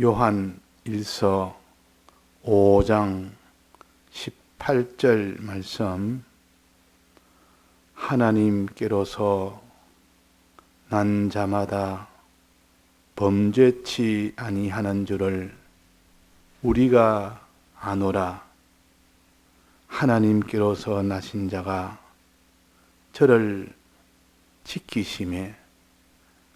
요한 1서 5장 18절 말씀, 하나님께로서 난 자마다 범죄치 아니하는 줄을 우리가 아노라. 하나님께로서 나신 자가 저를 지키심에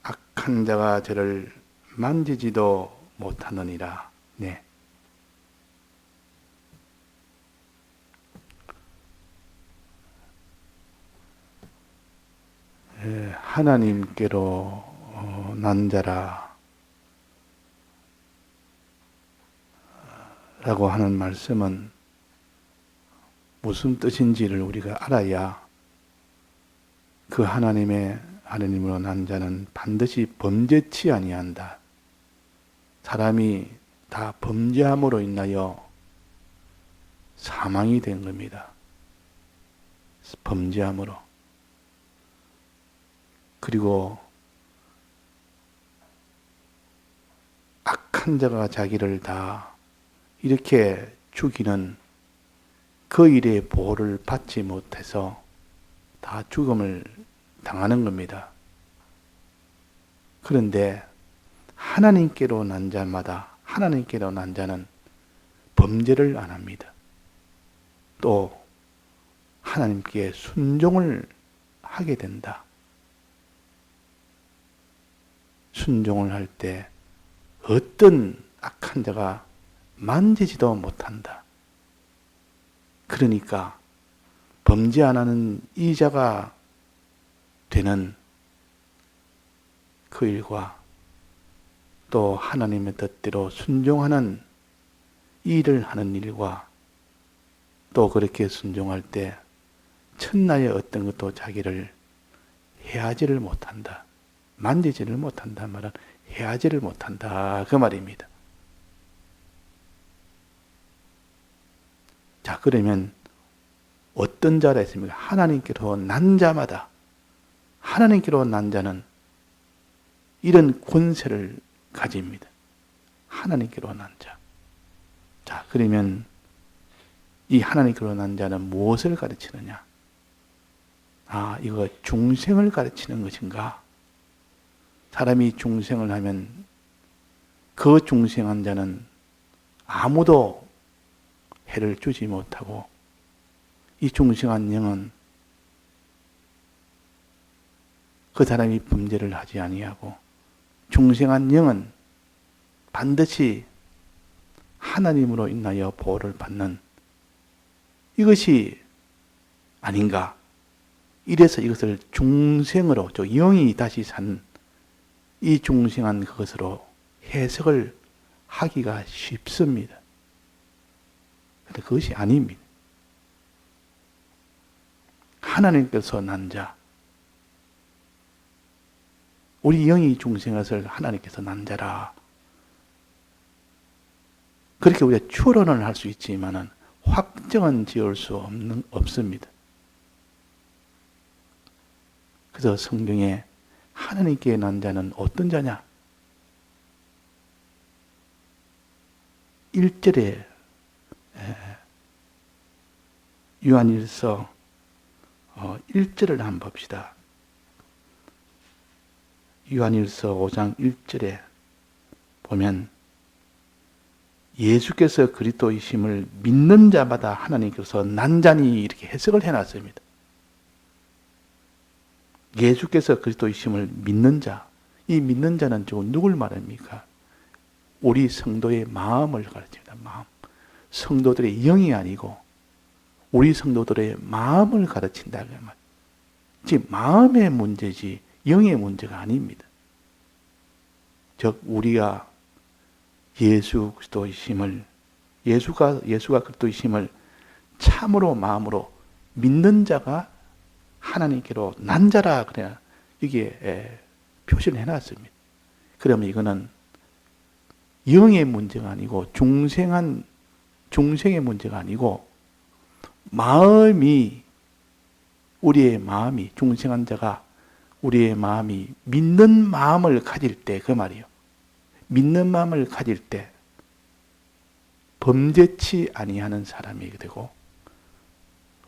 악한 자가 저를 만지지도 못하느니라. 네. 하나님께로 난 자라 라고 하는 말씀은 무슨 뜻인지를 우리가 알아야 그 하나님으로 난 자는 반드시 범죄치 아니한다. 사람이 다 범죄함으로 인하여 사망이 된 겁니다. 범죄함으로. 그리고 악한 자가 자기를 다 이렇게 죽이는 그 일의 보호를 받지 못해서 다 죽음을 당하는 겁니다. 그런데 하나님께로 난 자마다, 하나님께로 난 자는 범죄를 안 합니다. 또 하나님께 순종을 하게 된다. 순종을 할 때 어떤 악한 자가 만지지도 못한다. 그러니까 범죄 안 하는 이 자가 되는 그 일과 또 하나님의 뜻대로 순종하는 이 일을 하는 일과 또 그렇게 순종할 때 천하의 어떤 것도 자기를 해하지를 못한다. 만지지를 못한다 말은 해하지를 못한다 그 말입니다. 자, 그러면 어떤 자라 했습니까? 하나님께로 난 자마다, 하나님께로 난 자는 이런 권세를 가집니다. 하나님께로 난 자. 자, 그러면 이 하나님께로 난 자는 무엇을 가르치느냐? 아, 이거 중생을 가르치는 것인가? 사람이 중생을 하면 그 중생한 자는 아무도 해를 주지 못하고 이 중생한 영은 그 사람이 범죄를 하지 아니하고 중생한 영은 반드시 하나님으로 인하여 보호를 받는 이것이 아닌가. 이래서 이것을 중생으로, 영이 다시 산 이 중생한 그것으로 해석을 하기가 쉽습니다. 그런데 그것이 아닙니다. 하나님께서 난 자, 우리 영이 중생을 하나님께서 난 자라. 그렇게 우리가 추론을 할 수 있지만은 확정은 지을 수 없습니다. 그래서 성경에 하나님께 난 자는 어떤 자냐? 1절에 요한일서 1절을 한번 봅시다. 요한일서 5장 1절에 보면 예수께서 그리스도이심을 믿는 자마다 하나님께서 난 자니 이렇게 해석을 해놨습니다. 예수께서 그리스도이심을 믿는 자, 이 믿는 자는 누굴 말합니까? 우리 성도의 마음을 가르칩니다. 마음. 성도들의 영이 아니고 우리 성도들의 마음을 가르친다. 즉 마음의 문제지 영의 문제가 아닙니다. 즉 우리가 예수 그리스도이심을 예수가 그리스도이심을 참으로 마음으로 믿는 자가 하나님께로 난 자라 그래야 이게 표시를 해놨습니다. 그러면 이거는 영의 문제가 아니고 중생의 문제가 아니고 우리의 마음이 중생한 자가 우리의 마음이 믿는 마음을 가질 때 그 말이에요. 믿는 마음을 가질 때 범죄치 아니하는 사람이 되고,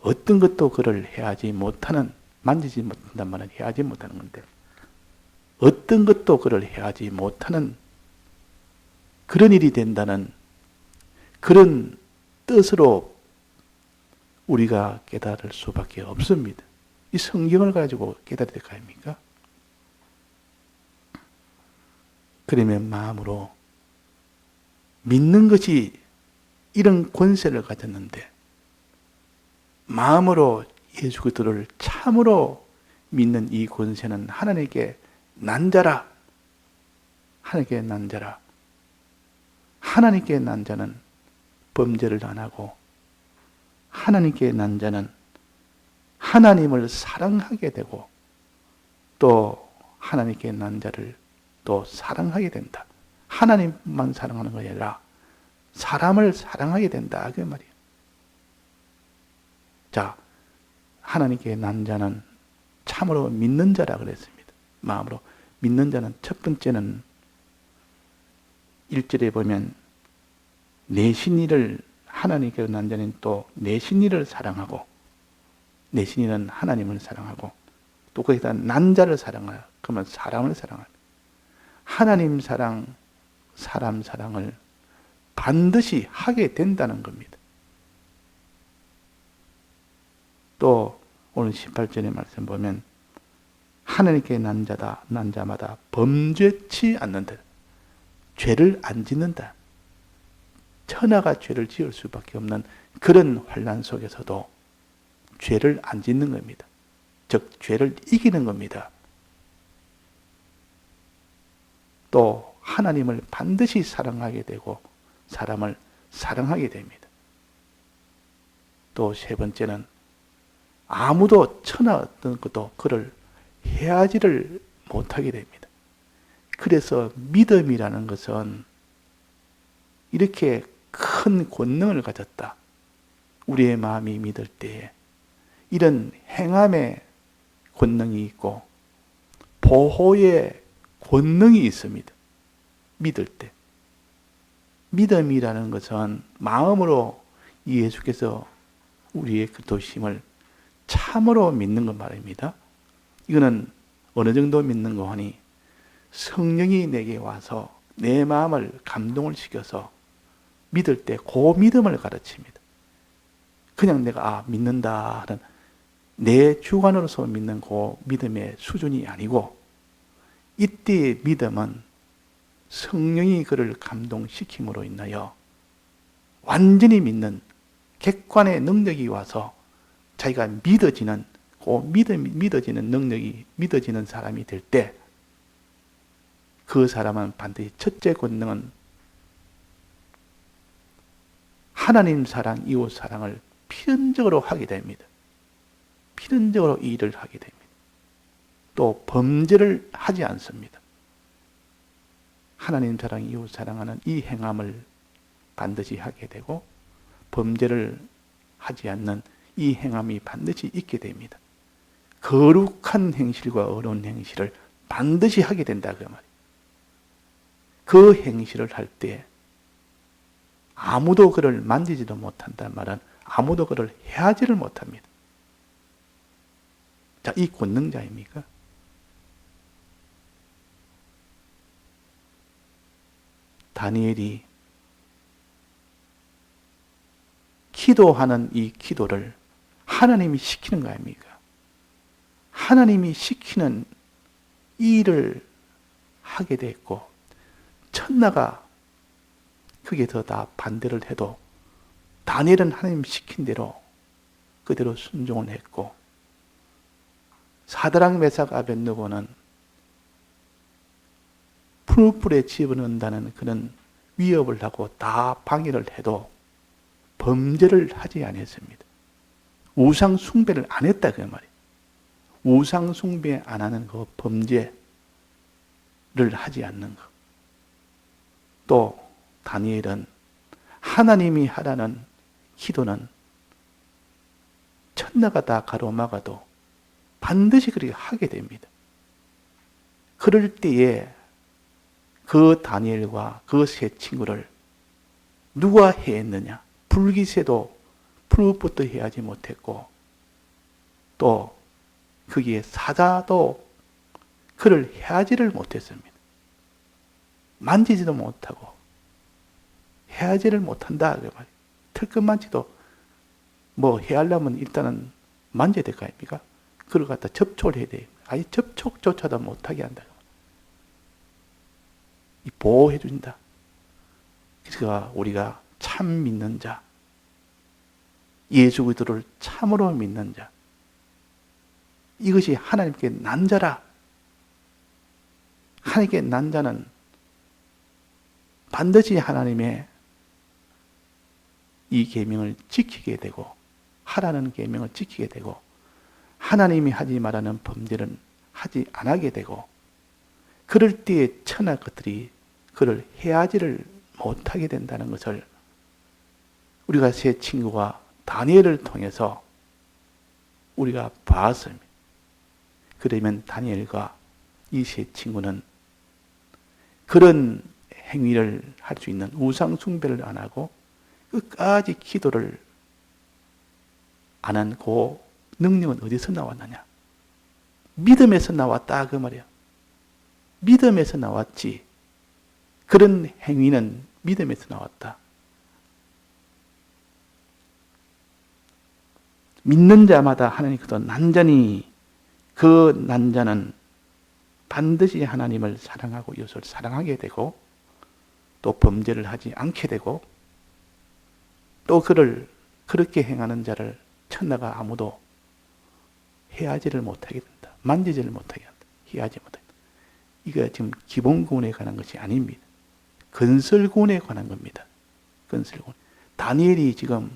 어떤 것도 그를 해하지 못하는, 만지지 못한단 말은 해하지 못하는 건데, 어떤 것도 그를 해하지 못하는 그런 일이 된다는 그런 뜻으로 우리가 깨달을 수밖에 없습니다. 이 성경을 가지고 깨달을 될 거 아닙니까? 그러면 마음으로 믿는 것이 이런 권세를 가졌는데, 마음으로 예수 그리스도를 참으로 믿는 이 권세는 하나님께 난 자라. 하나님께 난 자라. 하나님께 난 자는 범죄를 안 하고, 하나님께 난 자는 하나님을 사랑하게 되고, 또 하나님께 난 자를 또 사랑하게 된다. 하나님만 사랑하는 것이 아니라 사람을 사랑하게 된다. 그 말이에요. 자, 하나님께 난 자는 참으로 믿는 자라 그랬습니다. 마음으로 믿는 자는 첫 번째는 1절에 보면 내 신의를, 하나님께 난 자는 또 내 신의를 사랑하고, 내 신의는 하나님을 사랑하고, 또 거기다 난 자를 사랑하여, 그러면 사람을 사랑합니다. 하나님 사랑, 사람 사랑을 반드시 하게 된다는 겁니다. 또 오늘 18절의 말씀 보면 하나님께 난 자다, 난 자마다 범죄치 않는다. 죄를 안 짓는다. 천하가 죄를 지을 수밖에 없는 그런 환난 속에서도 죄를 안 짓는 겁니다. 즉 죄를 이기는 겁니다. 또 하나님을 반드시 사랑하게 되고 사람을 사랑하게 됩니다. 또 세 번째는 아무도 천하 어떤 것도 그를 해하지를 못하게 됩니다. 그래서 믿음이라는 것은 이렇게 큰 권능을 가졌다. 우리의 마음이 믿을 때에 이런 행함의 권능이 있고 보호의 권능이 있습니다. 믿을 때. 믿음이라는 것은 마음으로 예수께서 우리의 그 도심을 참으로 믿는 것 말입니다. 이거는 어느 정도 믿는 거 하니 성령이 내게 와서 내 마음을 감동을 시켜서 믿을 때 그 믿음을 가르칩니다. 그냥 내가 믿는다 하는 내 주관으로서 믿는 그 믿음의 수준이 아니고, 이때의 믿음은 성령이 그를 감동시킴으로 인하여 완전히 믿는 객관의 능력이 와서 자기가 믿어지는, 그 믿어지는 능력이 믿어지는 사람이 될 때, 그 사람은 반드시 첫째 권능은 하나님 사랑, 이웃 사랑을 필연적으로 하게 됩니다. 필연적으로 이 일을 하게 됩니다. 또 범죄를 하지 않습니다. 하나님 사랑, 이웃 사랑하는 이 행함을 반드시 하게 되고, 범죄를 하지 않는 이 행함이 반드시 있게 됩니다. 거룩한 행실과 어려운 행실을 반드시 하게 된다 그 말이에요. 그 행실을 할 때 아무도 그를 만지지도 못한다는 말은 아무도 그를 해하지를 못합니다. 자, 이 권능자입니까? 다니엘이 기도하는 이 기도를 하나님이 시키는 거 아닙니까? 하나님이 시키는 이 일을 하게 됐고, 천나가 거기에서 다 반대를 해도 다니엘은 하나님 시킨 대로 그대로 순종을 했고, 사드락 메삭 아벳느고는 풀불에 집어넣는다는 그런 위협을 하고 다 방해를 해도 범죄를 하지 않았습니다. 우상 숭배를 안 했다 그 말이에요. 우상 숭배 안 하는 그 범죄를 하지 않는 것. 또 다니엘은 하나님이 하라는 기도는 천나가 다 가로막아도 반드시 그렇게 하게 됩니다. 그럴 때에 그 다니엘과 그 세 친구를 누가 해했느냐? 불기세도 불법부터 해하지 못했고 또 거기에 사자도 그를 해하지를 못했습니다. 만지지도 못하고 해하지를 못한다. 털끝만치도 뭐 해하려면 일단은 만져야 될 거 아닙니까? 그걸 갖다 접촉을 해야 돼요. 아예 접촉조차도 못하게 한다. 보호해 준다. 그래서 우리가 참 믿는 자, 예수 그리스도를 참으로 믿는 자, 이것이 하나님께 난 자라. 하나님께 난 자는 반드시 하나님의 이 계명을 지키게 되고 하라는 계명을 지키게 되고 하나님이 하지 말라는 범죄는 하지 안 하게 되고 그럴 때에 천하 것들이 그를 해하지를 못하게 된다는 것을 우리가 세 친구와 다니엘을 통해서 우리가 봤습니다. 그러면 다니엘과 이 세 친구는 그런 행위를 할 수 있는 우상 숭배를 안 하고 끝까지 기도를 안 한 그 능력은 어디서 나왔느냐? 믿음에서 나왔다 그 말이야. 믿음에서 나왔지. 그런 행위는 믿음에서 나왔다. 믿는 자마다 하나님께서 난자니 그 난자는 반드시 하나님을 사랑하고 이웃을 사랑하게 되고 또 범죄를 하지 않게 되고 또 그를 그렇게 행하는 자를 천하가 아무도 해하지를 못하게 된다. 만지지를 못하게 한다. 해하지 못하게 한다. 이거 지금 기본구원에 관한 것이 아닙니다. 건설구원에 관한 겁니다. 건설구원. 다니엘이 지금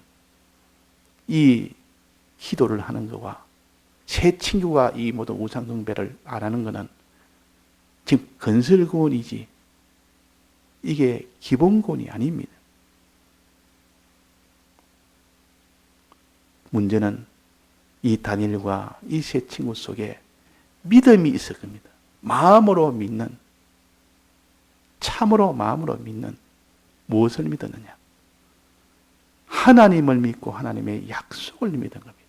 이 기도를 하는 거와 세 친구가 이 모든 우상숭배를 안 하는 것은 지금 건설구원이지 이게 기본구원이 아닙니다. 문제는 이 다니엘과 이 세 친구 속에 믿음이 있을 겁니다. 마음으로 믿는, 참으로 마음으로 믿는 무엇을 믿었느냐? 하나님을 믿고 하나님의 약속을 믿은 겁니다.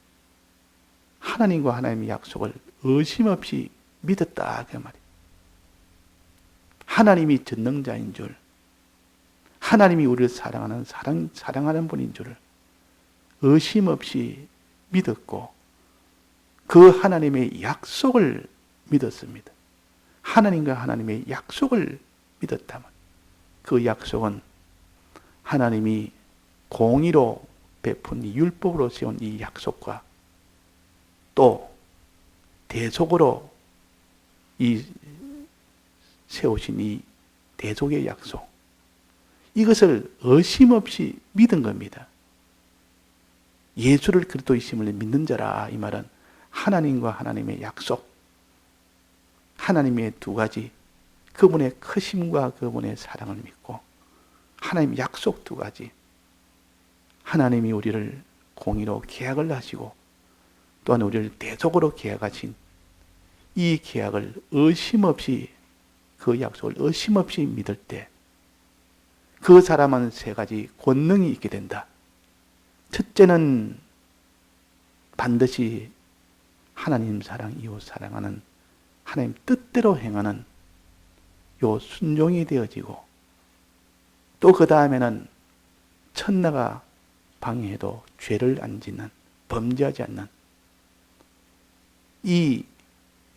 하나님과 하나님의 약속을 의심 없이 믿었다 그 말이에요. 하나님이 전능자인 줄, 하나님이 우리를 사랑하는 분인 줄을 의심 없이 믿었고 그 하나님의 약속을 믿었습니다. 하나님과 하나님의 약속을 믿었다면 그 약속은 하나님이 공의로 베푼 이 율법으로 세운 이 약속과 또 대속으로 이 세우신 이 대속의 약속 이것을 의심 없이 믿은 겁니다. 예수를 그리스도이심을 믿는 자라 이 말은 하나님과 하나님의 약속 하나님의 두 가지 그분의 크심과 그분의 사랑을 믿고 하나님의 약속 두 가지 하나님이 우리를 공의로 계약을 하시고 또한 우리를 대속으로 계약하신 이 계약을 의심 없이 그 약속을 의심 없이 믿을 때 그 사람은 세 가지 권능이 있게 된다. 첫째는 반드시 하나님 사랑, 이웃 사랑하는 하나님 뜻대로 행하는 요 순종이 되어지고 또 그 다음에는 천나가 방해해도 죄를 안 짓는 범죄하지 않는 이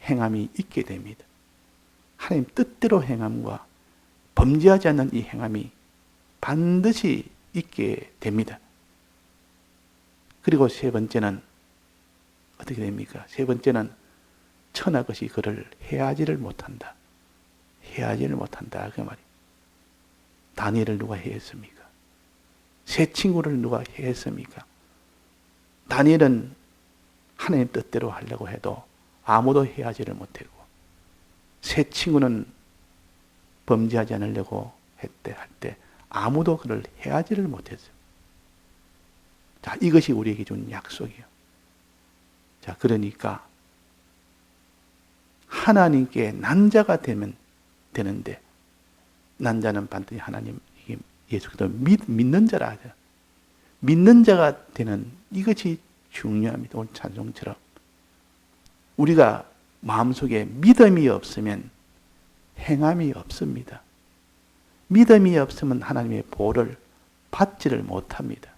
행함이 있게 됩니다. 하나님 뜻대로 행함과 범죄하지 않는 이 행함이 반드시 있게 됩니다. 그리고 세 번째는 어떻게 됩니까? 세 번째는 천하 것이 그를 해하지를 못한다. 해하지를 못한다. 그 말이. 다니엘을 누가 해했습니까? 세 친구를 누가 해했습니까? 다니엘은 하나님 뜻대로 하려고 해도 아무도 해하지를 못하고 세 친구는 범죄하지 않으려고 할 때 아무도 그를 해하지를 못했어요. 자, 이것이 우리에게 준 약속이에요. 자, 그러니까 하나님께 난 자가 되면 되는데 난 자는 반드시 하나님 예수 그리스도 믿는 자라 하죠. 믿는 자가 되는 이것이 중요합니다. 오늘 찬송처럼 우리가 마음속에 믿음이 없으면 행함이 없습니다. 믿음이 없으면 하나님의 보호를 받지를 못합니다.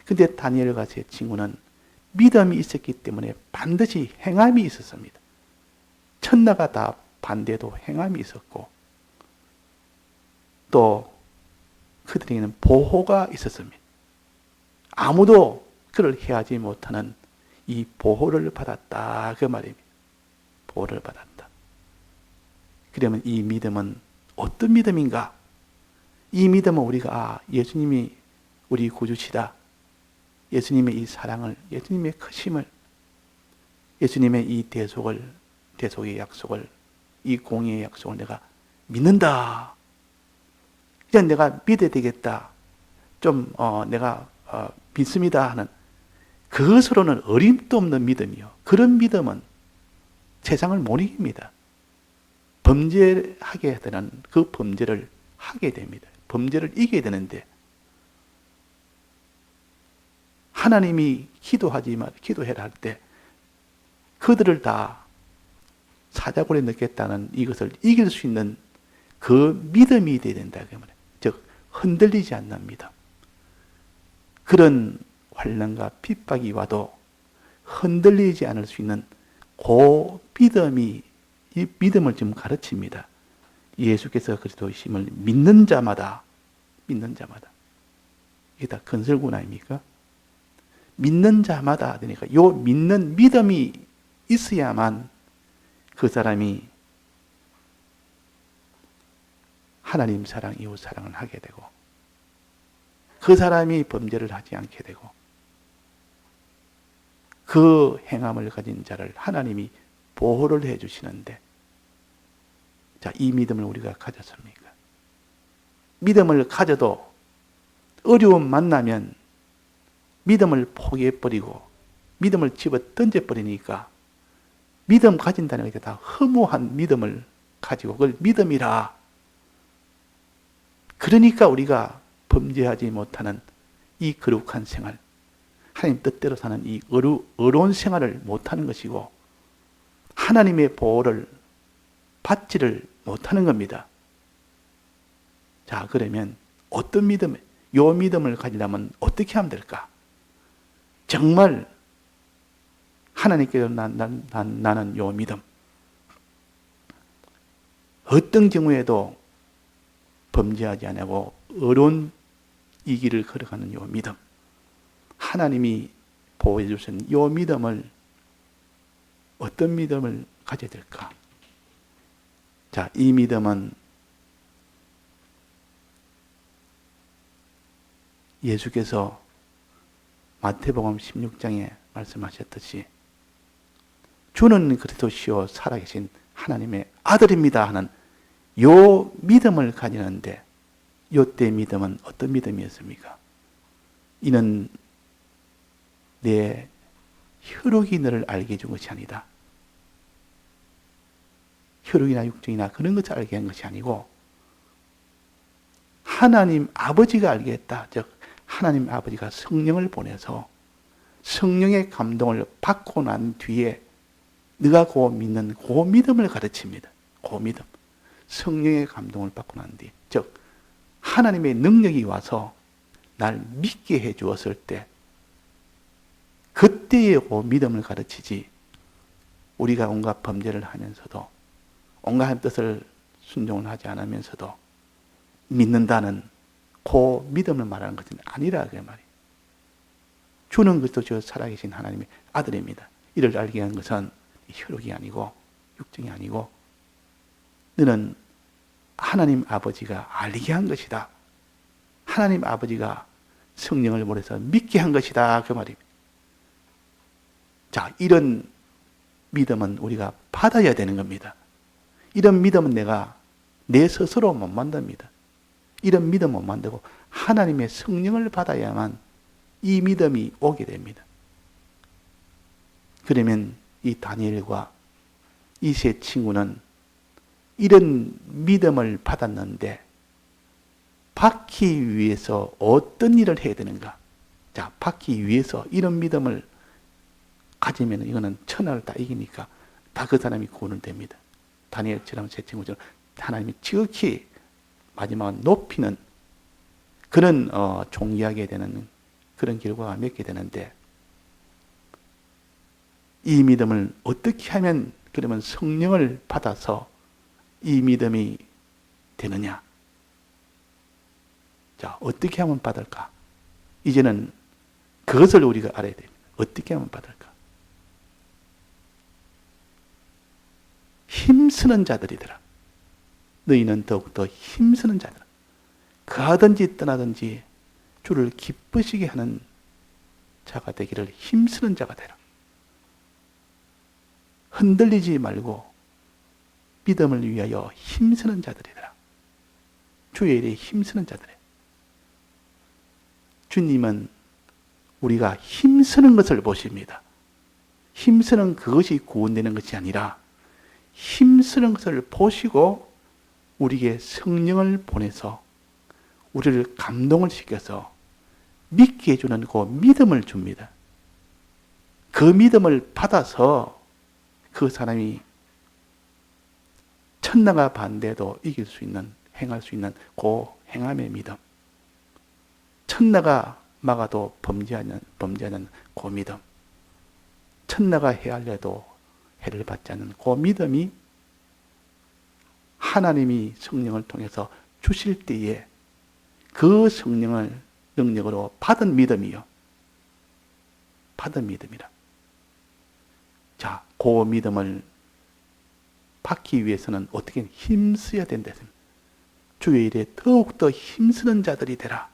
근데 다니엘과 제 친구는 믿음이 있었기 때문에 반드시 행함이 있었습니다. 천나가 다 반대도 행함이 있었고 또 그들에게는 보호가 있었습니다. 아무도 그를 해하지 못하는 이 보호를 받았다 그 말입니다. 보호를 받았다. 그러면 이 믿음은 어떤 믿음인가? 이 믿음은 우리가 예수님이 우리 구주시다. 예수님의 이 사랑을, 예수님의 크심을, 예수님의 이 대속의 약속을, 이 공의의 약속을 내가 믿는다. 그냥 내가 믿어야 되겠다. 내가 믿습니다 하는 그것으로는 어림도 없는 믿음이요. 그런 믿음은 세상을 못 이깁니다. 범죄하게 되는 그 범죄를 하게 됩니다. 범죄를 이겨야 되는데 하나님이 기도해라 할 때 그들을 다 사자굴에 넣겠다는 이것을 이길 수 있는 그 믿음이 되어야 된다. 즉 흔들리지 않는 믿음. 그런 환난과 핍박이 와도 흔들리지 않을 수 있는 그 믿음이 이 믿음을 지금 가르칩니다. 예수께서 그리스도의 힘을 믿는 자마다 이게 다 건설군 아닙니까? 믿는 자마다 되니까 요 믿는 믿음이 있어야만 그 사람이 하나님 사랑, 이웃 사랑을 하게 되고 그 사람이 범죄를 하지 않게 되고 그 행함을 가진 자를 하나님이 보호를 해 주시는데 자, 이 믿음을 우리가 가졌습니까? 믿음을 가져도 어려움 만나면 믿음을 포기해버리고 믿음을 집어 던져버리니까 믿음 가진다는 게 다 허무한 믿음을 가지고 그걸 믿음이라. 그러니까 우리가 범죄하지 못하는 이 거룩한 생활, 하나님 뜻대로 사는 이 어려운 생활을 못하는 것이고 하나님의 보호를 받지를 못하는 겁니다. 자, 그러면 어떤 믿음, 요 믿음을 가지려면 어떻게 하면 될까? 정말 하나님께서 나는 요 믿음, 어떤 경우에도 범죄하지 않고 어려운 이 길을 걸어가는 요 믿음, 하나님이 보호해 주신 요 믿음을 어떤 믿음을 가져야 될까? 자, 이 믿음은 예수께서 마태복음 16장에 말씀하셨듯이 주는 그리스도시요 살아계신 하나님의 아들입니다 하는 요 믿음을 가지는데 요때 믿음은 어떤 믿음이었습니까? 이는 내 혈육이 너를 알게 해준 것이 아니다. 혈육이나 육정이나 그런 것을 알게 한 것이 아니고 하나님 아버지가 알게 했다. 즉 하나님 아버지가 성령을 보내서 성령의 감동을 받고 난 뒤에 네가 그 믿는 그 믿음을 가르칩니다. 그 믿음. 성령의 감동을 받고 난 뒤. 즉 하나님의 능력이 와서 날 믿게 해 주었을 때 그때의 그 믿음을 가르치지 우리가 온갖 범죄를 하면서도 온갖 하나님 뜻을 순종을 하지 않으면서도 믿는다는 그 믿음을 말하는 것은 아니라 그 말이에요. 주는 그리스도 살아계신 하나님의 아들입니다. 이를 알게 한 것은 혈육이 아니고 육정이 아니고 너는 하나님 아버지가 알게 한 것이다. 하나님 아버지가 성령을 보내서 믿게 한 것이다. 그 말입니다. 자, 이런 믿음은 우리가 받아야 되는 겁니다. 이런 믿음은 내가 내 스스로 못 만듭니다. 이런 믿음 못 만들고 하나님의 성령을 받아야만 이 믿음이 오게 됩니다. 그러면 이 다니엘과 이 세 친구는 이런 믿음을 받았는데 받기 위해서 어떤 일을 해야 되는가? 자, 받기 위해서 이런 믿음을 가지면 이거는 천하를 다 이기니까 다 그 사람이 구원을 됩니다. 다니엘처럼 제 친구처럼 하나님이 지극히 마지막은 높이는 그런 존귀하게 되는 그런 결과가 맺게 되는데, 이 믿음을 어떻게 하면 그러면 성령을 받아서 이 믿음이 되느냐? 자, 어떻게 하면 받을까? 이제는 그것을 우리가 알아야 됩니다. 어떻게 하면 받을까? 힘쓰는 자들이더라. 너희는 더욱더 힘쓰는 자들아. 가든지 떠나든지 주를 기쁘시게 하는 자가 되기를 힘쓰는 자가 되라. 흔들리지 말고 믿음을 위하여 힘쓰는 자들이더라. 주의 일에 힘쓰는 자들이에요. 주님은 우리가 힘쓰는 것을 보십니다. 힘쓰는 그것이 구원되는 것이 아니라 힘쓰는 것을 보시고 우리에게 성령을 보내서 우리를 감동을 시켜서 믿게 해주는 그 믿음을 줍니다. 그 믿음을 받아서 그 사람이 천나가 반대도 이길 수 있는, 행할 수 있는 그 행함의 믿음. 천나가 막아도 범죄하는 그 믿음. 천나가 해하려도 해를 받지 않는 그 믿음이 하나님이 성령을 통해서 주실 때에 그 성령을 능력으로 받은 믿음이요. 받은 믿음이라. 자, 그 믿음을 받기 위해서는 어떻게 힘써야 된다. 주의 일에 더욱더 힘쓰는 자들이 되라.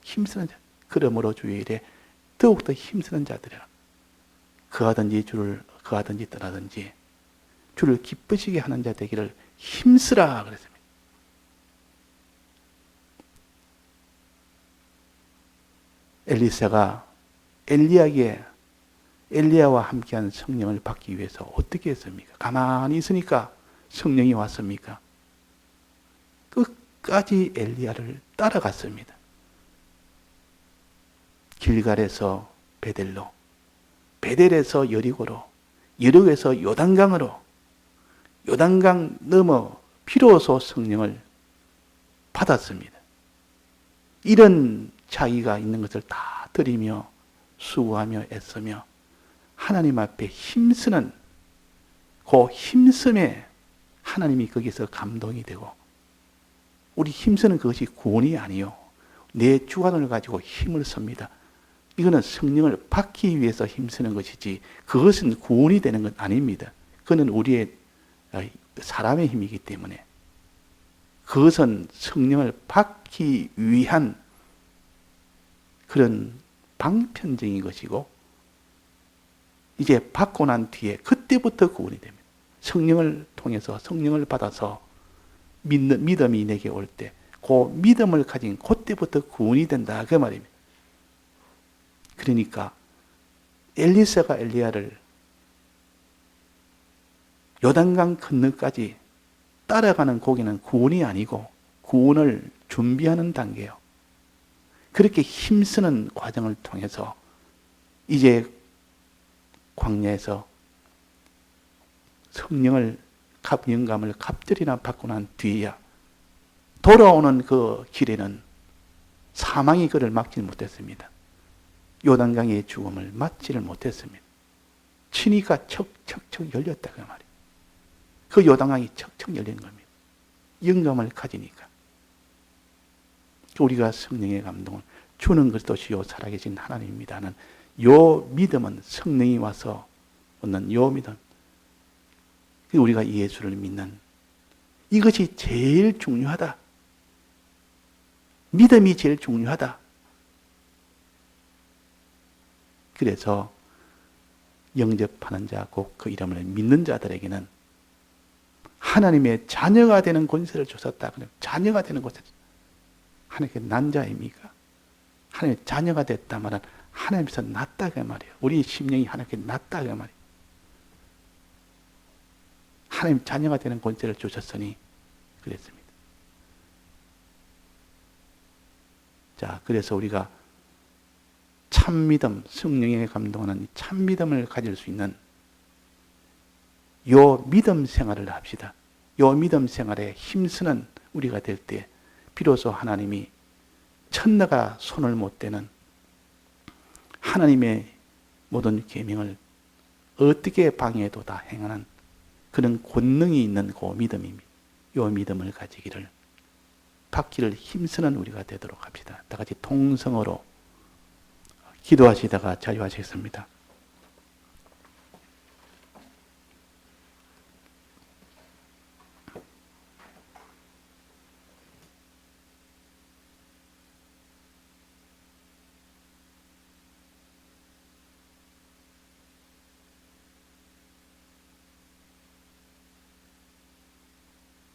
힘쓰는 자. 그러므로 주의 일에 더욱더 힘쓰는 자들이라. 그하든지 떠나든지 주를 기쁘시게 하는 자 되기를 힘쓰라 그랬습니다. 엘리사가 엘리야와 함께한 성령을 받기 위해서 어떻게 했습니까? 가만히 있으니까 성령이 왔습니까? 끝까지 엘리야를 따라갔습니다. 길갈에서 베델로, 베델에서 여리고로, 여리고에서 요단강으로, 요단강 넘어 비로소 성령을 받았습니다. 이런 자기가 있는 것을 다 드리며 수고하며 애쓰며 하나님 앞에 힘쓰는 그 힘씀에 하나님이 거기서 감동이 되고, 우리 힘쓰는 그것이 구원이 아니요, 내 주관을 가지고 힘을 씁니다. 이거는 성령을 받기 위해서 힘쓰는 것이지 그것은 구원이 되는 건 아닙니다. 그건 우리의 사람의 힘이기 때문에 그것은 성령을 받기 위한 그런 방편적인 것이고, 이제 받고 난 뒤에 그때부터 구원이 됩니다. 성령을 통해서 성령을 받아서 믿음이 내게 올 때 그 믿음을 가진 그때부터 구원이 된다 그 말입니다. 그러니까 엘리사가 엘리야를 요단강 건너까지 따라가는 거기는 구원이 아니고 구원을 준비하는 단계예요. 그렇게 힘쓰는 과정을 통해서 이제 광야에서 성령을 영감을 갑절이나 받고 난 뒤에야 돌아오는 그 길에는 사망이 그를 막지 못했습니다. 요단강의 죽음을 막지를 못했습니다. 친이가 척척척 열렸다 그 말이에요. 그 요단강이 척척 열리는 겁니다. 영감을 가지니까. 우리가 성령의 감동을 주는 것도시요 살아계신 하나님입니다는 요 믿음은 성령이 와서 얻는 요 믿음. 우리가 예수를 믿는 이것이 제일 중요하다. 믿음이 제일 중요하다. 그래서 영접하는 자, 곧 그 이름을 믿는 자들에게는 하나님의 자녀가 되는 권세를 주셨다. 자녀가 되는 권세. 하나님께 난 자입니까? 하나님의 자녀가 됐다 말은 하나님께서 낳다 그 말이에요. 우리 심령이 하나님께 낳다 그 말이에요. 하나님 자녀가 되는 권세를 주셨으니 그랬습니다. 자, 그래서 우리가 참 믿음, 성령의 감동하는 참 믿음을 가질 수 있는 요 믿음 생활을 합시다. 요 믿음 생활에 힘쓰는 우리가 될 때 비로소 하나님이 천사가 손을 못 대는 하나님의 모든 계명을 어떻게 방해해도 다 행하는 그런 권능이 있는 그 믿음입니다. 요 믿음을 가지기를 받기를 힘쓰는 우리가 되도록 합시다. 다 같이 통성으로 기도하시다가 자유하시겠습니다.